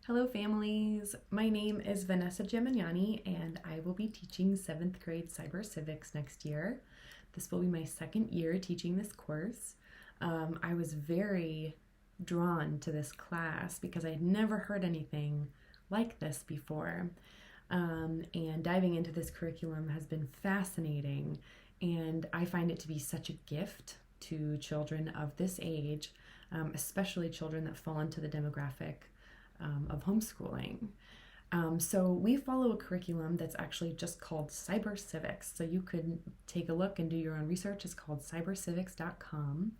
Hello families, my name is Vanessa Gemignani and I will be teaching 7th grade Cyber Civics next year. This will be my second year teaching this course. I was very drawn to this class because I had never heard anything like this before. And diving into this curriculum has been fascinating, and I find it to be such a gift to children of this age, especially children that fall into the demographic of homeschooling. So we follow a curriculum that's actually just called Cyber Civics. So you could take a look and do your own research. It's called cybercivics.com.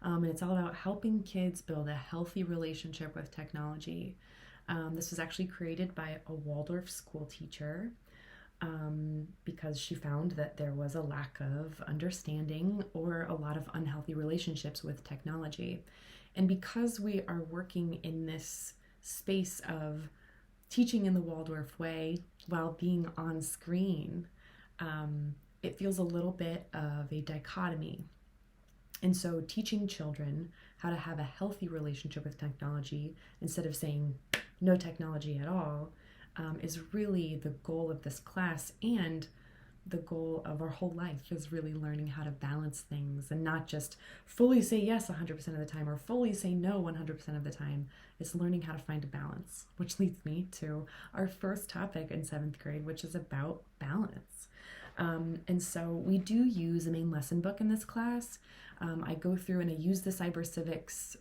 And it's all about helping kids build a healthy relationship with technology. This was actually created by a Waldorf school teacher because she found that there was a lack of understanding or a lot of unhealthy relationships with technology. And because we are working in this space of teaching in the Waldorf way while being on screen, it feels a little bit of a dichotomy. And so teaching children how to have a healthy relationship with technology instead of saying no technology at all is really the goal of this class, and the goal of our whole life is really learning how to balance things and not just fully say yes 100% of the time or fully say no 100% of the time. It's learning how to find a balance, which leads me to our first topic in 7th grade, which is about balance. And so we do use a main lesson book in this class. I go through and I use the Cyber Civics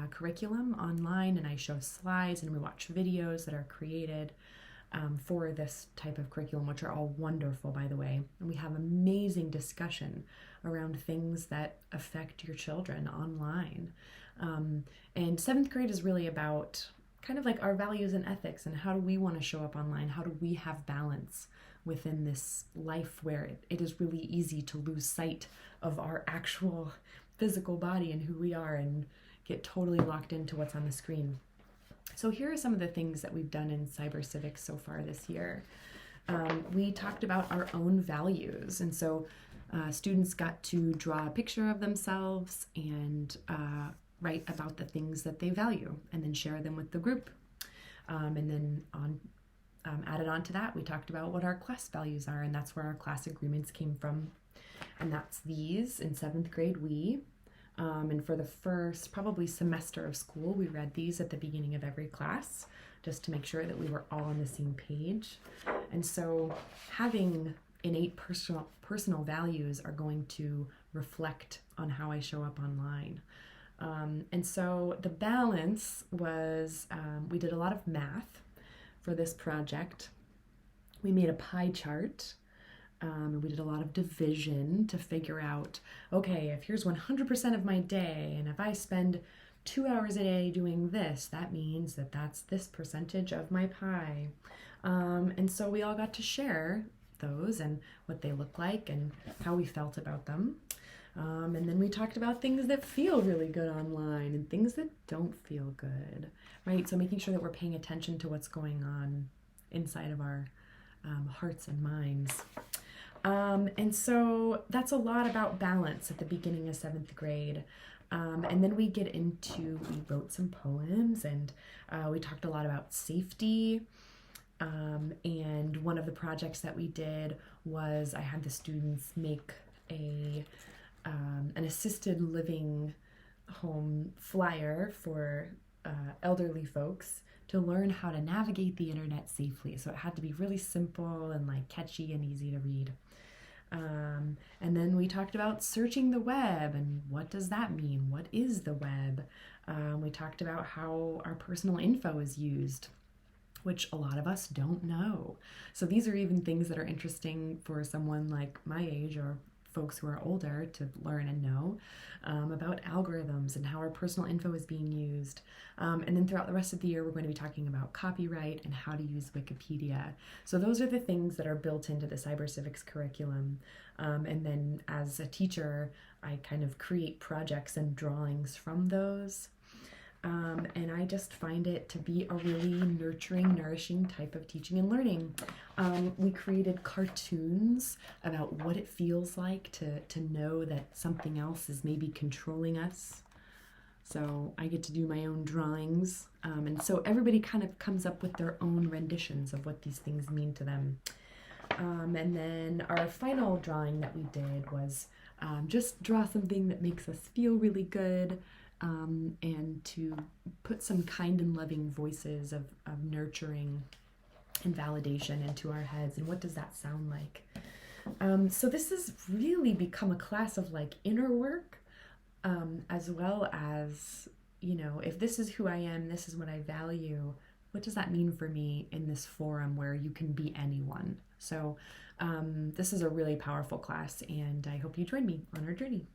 curriculum online, and I show slides and we watch videos that are created for this type of curriculum, which are all wonderful, by the way. And we have amazing discussion around things that affect your children online. And 7th grade is really about kind of like our values and ethics and how do we want to show up online? How do we have balance within this life where it is really easy to lose sight of our actual physical body and who we are and get totally locked into what's on the screen. So here are some of the things that we've done in Cyber Civics so far this year. We talked about our own values, and so students got to draw a picture of themselves and write about the things that they value and then share them with the group. And then added on to that, we talked about what our class values are, and that's where our class agreements came from. And that's these in 7th grade, and for the first probably semester of school, we read these at the beginning of every class just to make sure that we were all on the same page. And so having innate personal values are going to reflect on how I show up online. And so the balance was, we did a lot of math for this project. We made a pie chart. And we did a lot of division to figure out, okay, if here's 100% of my day, and if I spend 2 hours a day doing this, that means that that's this percentage of my pie. And so we all got to share those and what they look like and how we felt about them. And then we talked about things that feel really good online and things that don't feel good, right? So making sure that we're paying attention to what's going on inside of our hearts and minds. And so that's a lot about balance at the beginning of 7th grade. And then we wrote some poems, and we talked a lot about safety. And one of the projects that we did was I had the students make an assisted living home flyer for elderly folks to learn how to navigate the internet safely. So it had to be really simple and like catchy and easy to read. And then we talked about searching the web and what does that mean? What is the web? We talked about how our personal info is used, which a lot of us don't know. So these are even things that are interesting for someone like my age or folks who are older to learn and know about algorithms and how our personal info is being used. And then throughout the rest of the year, we're going to be talking about copyright and how to use Wikipedia. So those are the things that are built into the Cyber Civics curriculum. And then as a teacher, I kind of create projects and drawings from those. And I just find it to be a really nurturing, nourishing type of teaching and learning. We created cartoons about what it feels like to know that something else is maybe controlling us. So I get to do my own drawings. And so everybody kind of comes up with their own renditions of what these things mean to them. And then our final drawing that we did was just draw something that makes us feel really good, and to put some kind and loving voices of nurturing and validation into our heads. And what does that sound like? So this has really become a class of like inner work, as well as, you know, if this is who I am, this is what I value, what does that mean for me in this forum where you can be anyone? So this is a really powerful class, and I hope you join me on our journey.